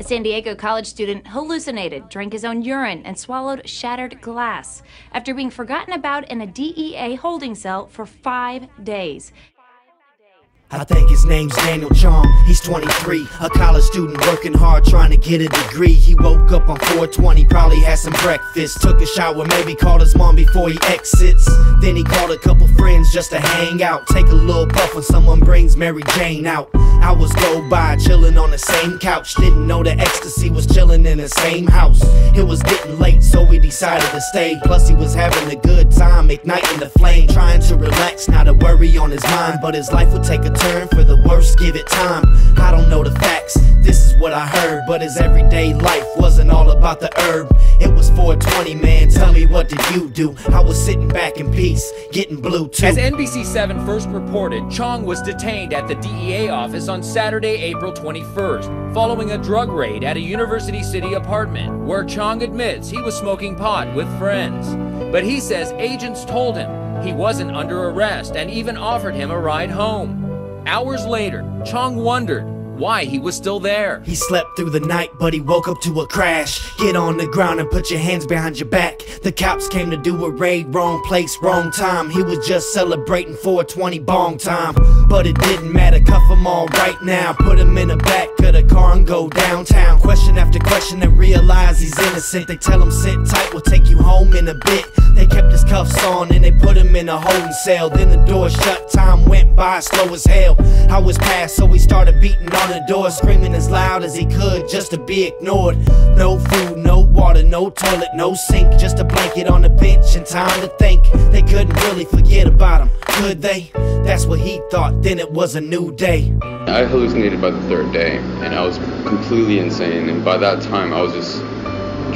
San Diego college student hallucinated, drank his own urine, and swallowed shattered glass after being forgotten about in a DEA holding cell for 5 days. I think his name's Daniel Chong, he's 23, a college student working hard trying to get a degree. He woke up on 420, probably had some breakfast, took a shower, maybe called his mom before he exits. Then he called a couple friends just to hang out, take a little puff when someone brings Mary Jane out. Hours go by, chilling on the same couch, didn't know that ecstasy was chilling in the same house. It was getting late, so we decided to stay, plus he was having a good time, igniting the flame, trying to relax, not a worry on his mind, but his life would take a turn for the worse, give it time. I don't know the facts, this is what I heard, but his everyday life wasn't all about the herb. It was 420, man, tell me, what did you do? I was sitting back in peace, getting blue too. As NBC7 first reported, Chong was detained at the DEA office on Saturday, April 21st, following a drug raid at a University City apartment, where Chong admits he was smoking pot with friends. But he says agents told him he wasn't under arrest and even offered him a ride home. Hours later, Chong wondered why he was still there. He slept through the night, but he woke up to a crash. Get on the ground and put your hands behind your back. The cops came to do a raid, wrong place, wrong time. He was just celebrating 420 bong time. But it didn't matter, cuff him all right now. Put him in the back of the car and go downtown. Question after question and realize he's innocent. They tell him sit tight, we'll take you home in a bit. They kept his cuffs on and they put him in a holding cell. Then the door shut, time went by slow as hell. Hours passed, so he started beating on the door, screaming as loud as he could just to be ignored. No food, no water, no toilet, no sink, just a blanket on the bench and time to think. They couldn't really forget about him, could they? That's what he thought, then it was a new day. I hallucinated by the third day, and I was completely insane, and by that time I was just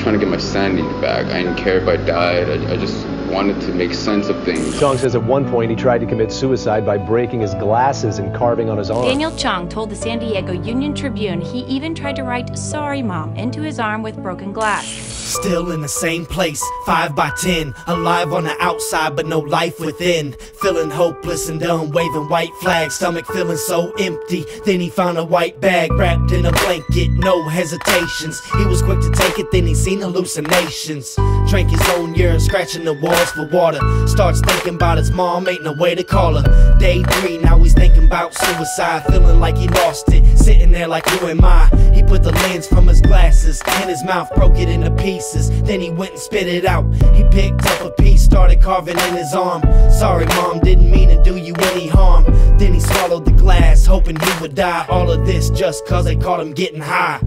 trying to get my sanity back. I didn't care if I died, I just wanted to make sense of things. Chong says at one point he tried to commit suicide by breaking his glasses and carving on his arm. Daniel Chong told the San Diego Union Tribune he even tried to write "Sorry Mom" into his arm with broken glass. Still in the same place, 5 by 10, alive on the outside but no life within. Feeling hopeless and dumb, waving white flags, stomach feeling so empty. Then he found a white bag wrapped in a blanket, no hesitations. He was quick to take it, then he seen hallucinations. Drank his own urine, scratching the walls for water. Starts thinking about his mom, ain't no way to call her. Day 3, now he's thinking about suicide, feeling like he lost it, sitting there like who am I? He put the lens from his glasses in his mouth, broke it into pieces. Then he went and spit it out. He picked up a piece, started carving in his arm. Sorry mom, didn't mean to do you any harm. Then he swallowed the glass, hoping he would die. All of this just cause they caught him getting high.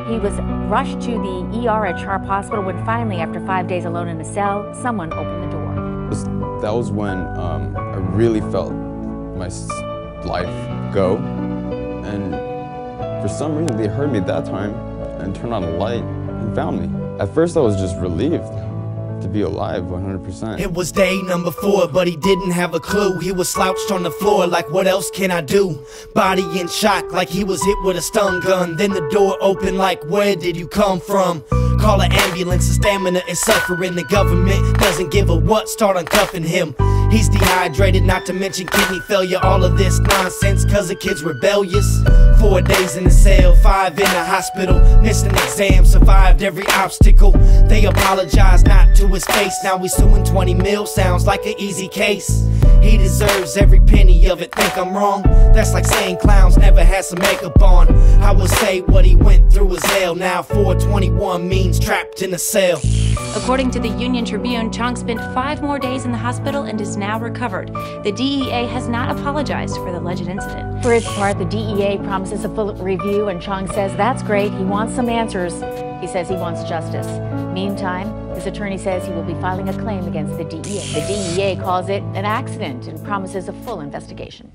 He was rushed to the ER at Sharp Hospital when finally, after 5 days alone in a cell, someone opened the door. That was when I really felt my life go, and for some reason they heard me at that time and turned on a light and found me. At first I was just relieved to be alive 100%. It was day number 4, but he didn't have a clue. He was slouched on the floor like, what else can I do? Body in shock like he was hit with a stun gun. Then the door opened like, where did you come from? Call an ambulance, his stamina is suffering. The government doesn't give a what, start uncuffing him. He's dehydrated, not to mention kidney failure. All of this nonsense cause the kid's rebellious. 4 days in the cell, 5 in the hospital. Missed an exam, survived every obstacle. They apologized not to his face. Now he's suing 20 mil, sounds like an easy case. He deserves every penny of it, think I'm wrong? That's like saying clowns never had some makeup on. I will say what he went through was hell. Now 421 means trapped in a cell. According to the Union Tribune, Chong spent 5 more days in the hospital and is now recovered. The DEA has not apologized for the alleged incident. For its part, the DEA promises a full review, and Chong says that's great. He wants some answers. He says he wants justice. Meantime, his attorney says he will be filing a claim against the DEA. The DEA calls it an accident and promises a full investigation.